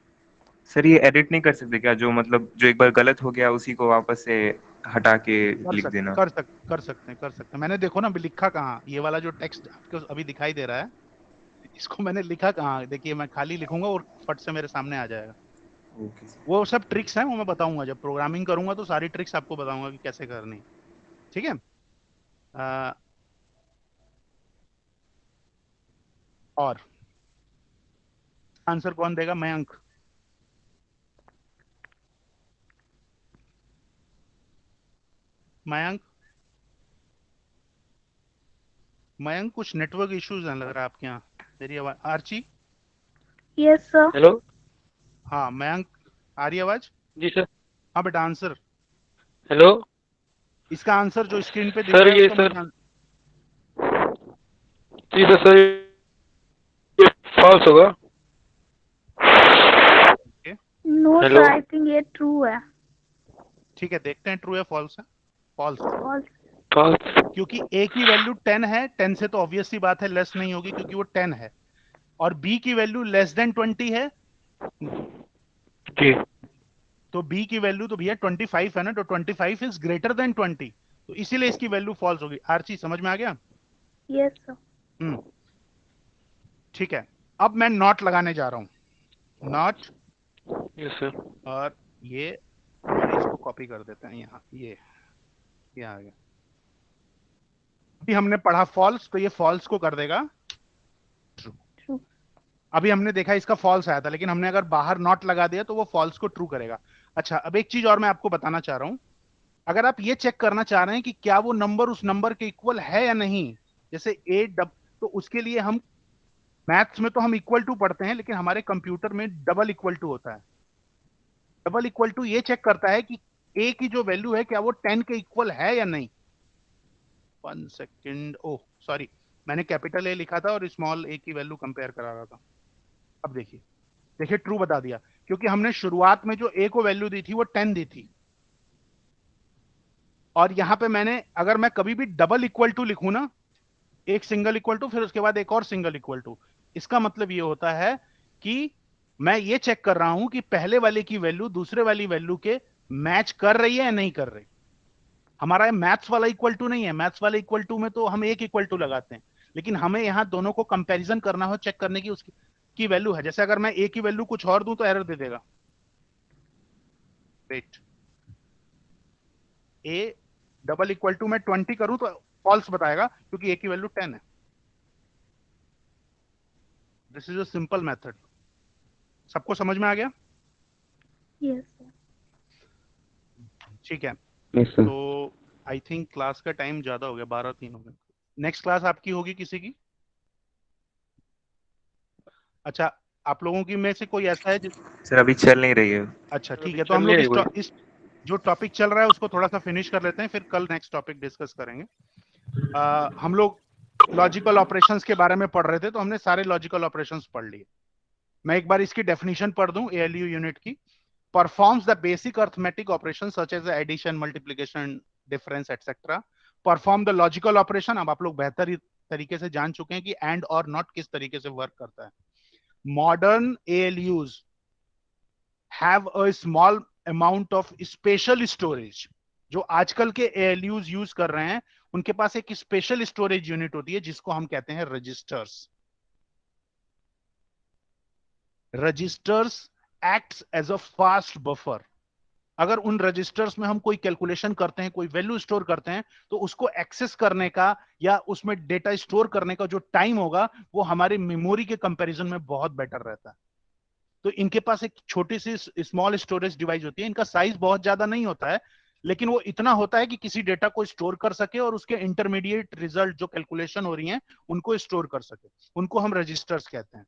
सर ये एडिट नहीं कर सकते क्या, जो मतलब जो एक बार गलत हो गया उसी को वापस से हटा के लिख देना? कर सकते हैं। मैंने देखो ना अभी लिखा कहाँ, ये वाला जो टेक्स्ट आपको अभी दिखाई दे रहा है, इसको मैंने लिखा कहाँ, देखिए मैं खाली लिखूंगा और फट से मेरे सामने आ जाएगा। Okay sir. वो सब ट्रिक्स हैं, वो मैं बताऊंगा जब प्रोग्रामिंग करूंगा, तो सारी ट्रिक्स आपको बताऊंगा कि कैसे करनी, ठीक है। और आंसर कौन देगा? मयंक। मयंक मयंक कुछ नेटवर्क इश्यूज हैं लग रहा है आपके यहाँ। मेरी आवाज आर्ची? Yes, sir. हेलो। हाँ मयंक, आ रही आवाज? जी सर। हाँ बेटा आंसर, हेलो। इसका आंसर जो स्क्रीन पे दिख सर रहा है ये उसका सर, मुझे जी सर ये फॉल्स होगा। No, Hello? sir. I think ये true है. ठीक है, देखते हैं ट्रू है फॉल्स है। False, False. फॉल्स। क्योंकि a की वैल्यू 10 है, 10 से तो ऑब्वियस सी बात है लेस नहीं होगी क्योंकि वो 10 है, और b की वैल्यू लेस देन 20 है, जी। तो b की वैल्यू तो भैया 25 है ना, तो 25 इज ग्रेटर देन 20, तो इसीलिए इसकी वैल्यू फॉल्स होगी। आर्ची समझ में आ गया? Yes, sir. ठीक है, अब मैं नॉट लगाने जा रहा हूं, नॉट, यस सर। और ये और इसको कॉपी कर देते हैं यहाँ, ये आ गया। अभी हमने पढ़ा फॉल्स, तो ये फॉल्स को कर देगा ट्रू। True. अभी हमने देखा इसका फॉल्स आया था, लेकिन हमने अगर बाहर नॉट लगा दिया तो वो फॉल्स को ट्रू करेगा। अच्छा, अब एक चीज और मैं आपको बताना चाह रहा हूं, अगर आप ये चेक करना चाह रहे हैं कि क्या वो नंबर उस नंबर के इक्वल है या नहीं, जैसे तो उसके लिए हम मैथ्स में तो हम इक्वल टू पढ़ते हैं, लेकिन हमारे कंप्यूटर में डबल इक्वल टू होता है। डबल इक्वल टू ये चेक करता है कि ए की जो वैल्यू है क्या वो 10 के इक्वल है या नहीं। 1 सेकेंड, ओह सॉरी, मैंने कैपिटल ए लिखा था और स्मॉल ए की वैल्यू कंपेयर करा रहा था। अब देखिए, देखिए ट्रू बता दिया, क्योंकि हमने शुरुआत में जो ए को वैल्यू दी थी वो 10 दी थी, और यहां पे मैंने, अगर मैं कभी भी डबल इक्वल टू लिखूं ना, एक सिंगल इक्वल टू फिर उसके बाद एक और सिंगल इक्वल टू, इसका मतलब ये होता है कि मैं ये चेक कर रहा हूं कि पहले वाले की वैल्यू दूसरे वाली वैल्यू के मैच कर रही है या नहीं कर रही। हमारा मैथ्स वाला इक्वल टू नहीं है, मैथ्स वाले इक्वल टू में तो हम एक इक्वल टू लगाते हैं, लेकिन हमें यहां दोनों को कंपैरिजन करना हो, चेक करने की उसकी की वैल्यू है। जैसे अगर मैं ए की वैल्यू कुछ और दूं तो एरर दे देगा। Wait, a double equal to मैं 20 करूं तो फॉल्स बताएगा, क्योंकि ए की वैल्यू 10 है। This is a simple method. सबको समझ में आ गया? Yes, sir. ठीक है, यस सर। तो आई थिंक क्लास का टाइम ज्यादा हो गया, 12:03 हो गया। नेक्स्ट क्लास आपकी होगी किसी की? अच्छा, आप लोगों की में से कोई ऐसा है सर अभी चल नहीं रही है। अच्छा ठीक अभी है, तो चल हम नहीं लोग रही कोई। इस जो टॉपिक चल रहा है उसको थोड़ा सा फिनिश कर लेते हैं, फिर कल नेक्स्ट टॉपिक डिस्कस करेंगे। हम लोग लॉजिकल ऑपरेशंस के बारे में पढ़ रहे थे, तो हमने सारे लॉजिकल ऑपरेशंस पढ़ लिए। मैं एक बार इसकी डेफिनेशन पढ़ दूं एएलयू यूनिट की। Performs the basic arithmetic operation such as addition, multiplication, difference etcetera. Perform the logical operation, अब आप लोग बेहतर तरीके से जान चुके हैं कि एंड और नॉट किस तरीके से वर्क करता है। Modern ALUs have a small amount of special storage. जो आजकल के एएलयूज यूज कर रहे हैं उनके पास एक स्पेशल स्टोरेज यूनिट होती है जिसको हम कहते हैं registers. Registers acts as a fast buffer. अगर उन रजिस्टर्स में हम कोई कैलकुलेशन करते हैं, कोई वैल्यू स्टोर करते हैं, तो उसको एक्सेस करने का या उसमें डेटा स्टोर करने का जो टाइम होगा वो हमारी मेमोरी के कंपैरिजन में बहुत बेटर रहता है। तो इनके पास एक छोटी सी स्मॉल स्टोरेज डिवाइस होती है, इनका साइज बहुत ज्यादा नहीं होता है, लेकिन वो इतना होता है कि किसी डेटा को स्टोर कर सके और उसके इंटरमीडिएट रिजल्ट जो कैलकुलेशन हो रही हैं उनको स्टोर कर सके। उनको हम रजिस्टर्स कहते हैं,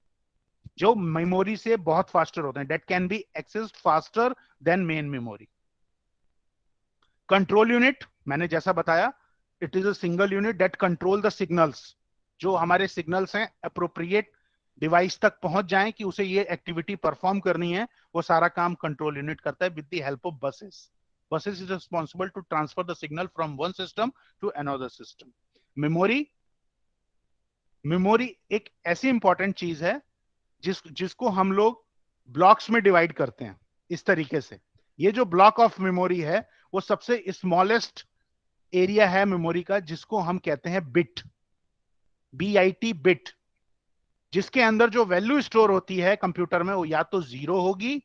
जो मेमोरी से बहुत फास्टर होते हैं, that can be accessed faster than main memory. Control unit मैंने जैसा बताया, it is a single unit that control the signals. जो हमारे सिग्नल्स हैं अप्रोप्रिएट डिवाइस तक पहुंच जाएं कि उसे ये एक्टिविटी परफॉर्म करनी है, वो सारा काम कंट्रोल यूनिट करता है with the help of buses. Buses is responsible to transfer the signal from one system to another system. Memory एक ऐसी इंपॉर्टेंट चीज है जिसको हम लोग ब्लॉक्स में डिवाइड करते हैं इस तरीके से। ये जो ब्लॉक ऑफ मेमोरी है वो सबसे स्मॉलेस्ट एरिया है मेमोरी का, जिसको हम कहते हैं बिट, BIT बिट, जिसके अंदर जो वैल्यू स्टोर होती है कंप्यूटर में वो या तो 0 होगी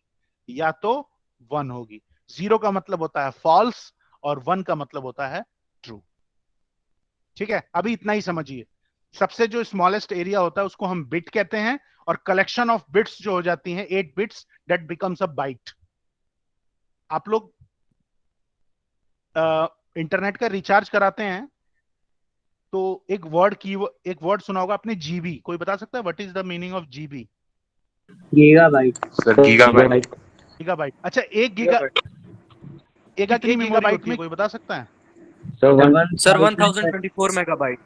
या तो 1 होगी। 0 का मतलब होता है फॉल्स और 1 का मतलब होता है ट्रू। ठीक है, अभी इतना ही समझिए। सबसे जो स्मॉलेस्ट एरिया होता है उसको हम बिट कहते हैं, और कलेक्शन ऑफ बिट्स जो हो जाती हैं 8 bits, that becomes a byte. आप लोग इंटरनेट का रिचार्ज कराते हैं तो एक वर्ड सुना होगा आपने, जीबी। कोई बता सकता है what is the meaning of GB? Gigabyte. Sir gigabyte. Gigabyte. अच्छा, एक कितनी मेगाबाइट में कोई बता सकता है? Sir 1024 megabyte.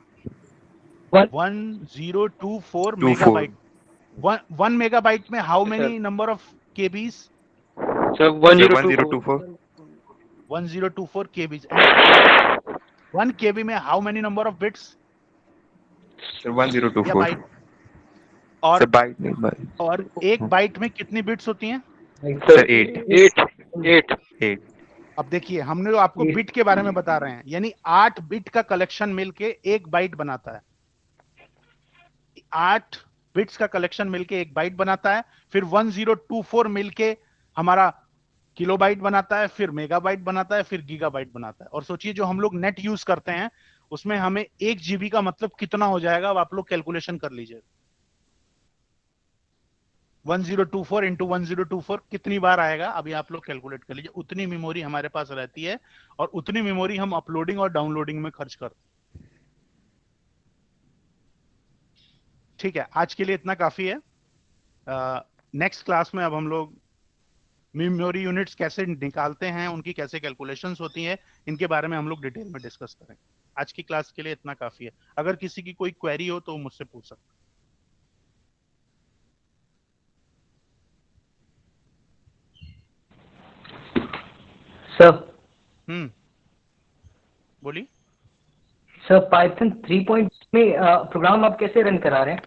1024 मेगाबाइट। 1 मेगाबाइट में how many number of KBs? Sir 1024। 1024 KBs. 1 KB में how many number of bits? Sir 1024। Byte. और सर बाइट नहीं बाइट। और एक बाइट में कितनी बिट्स होती हैं? सर 8। अब देखिए, हमने जो आपको बिट के बारे में बता रहे हैं, यानी 8 बिट का कलेक्शन मिलके एक बाइट बनाता है। 8 बिट्स का कलेक्शन मिलके एक बाइट बनाता है, फिर 1024 मिलके हमारा किलोबाइट बनाता है, फिर मेगाबाइट बनाता है, फिर गीगाबाइट बनाता है। और सोचिए जो हम लोग नेट यूज करते हैं उसमें हमें 1 GB का मतलब कितना हो जाएगा, अब आप लोग कैलकुलेशन कर लीजिए। 1024 इंटू 1024 कितनी बार आएगा, अभी आप लोग कैलकुलेट कर लीजिए। उतनी मेमोरी हमारे पास रहती है और उतनी मेमोरी हम अपलोडिंग और डाउनलोडिंग में खर्च करते हैं। ठीक है, आज के लिए इतना काफी है। नेक्स्ट क्लास में अब हम लोग मेमोरी यूनिट्स कैसे निकालते हैं, उनकी कैसे कैलकुलेशंस होती हैं, इनके बारे में हम लोग डिटेल में डिस्कस करेंगे। आज की क्लास के लिए इतना काफी है। अगर किसी की कोई क्वेरी हो तो मुझसे पूछ सकते हैं। सर बोलिए। सर पाइथन 3 में प्रोग्राम आप कैसे रन करा रहे हैं?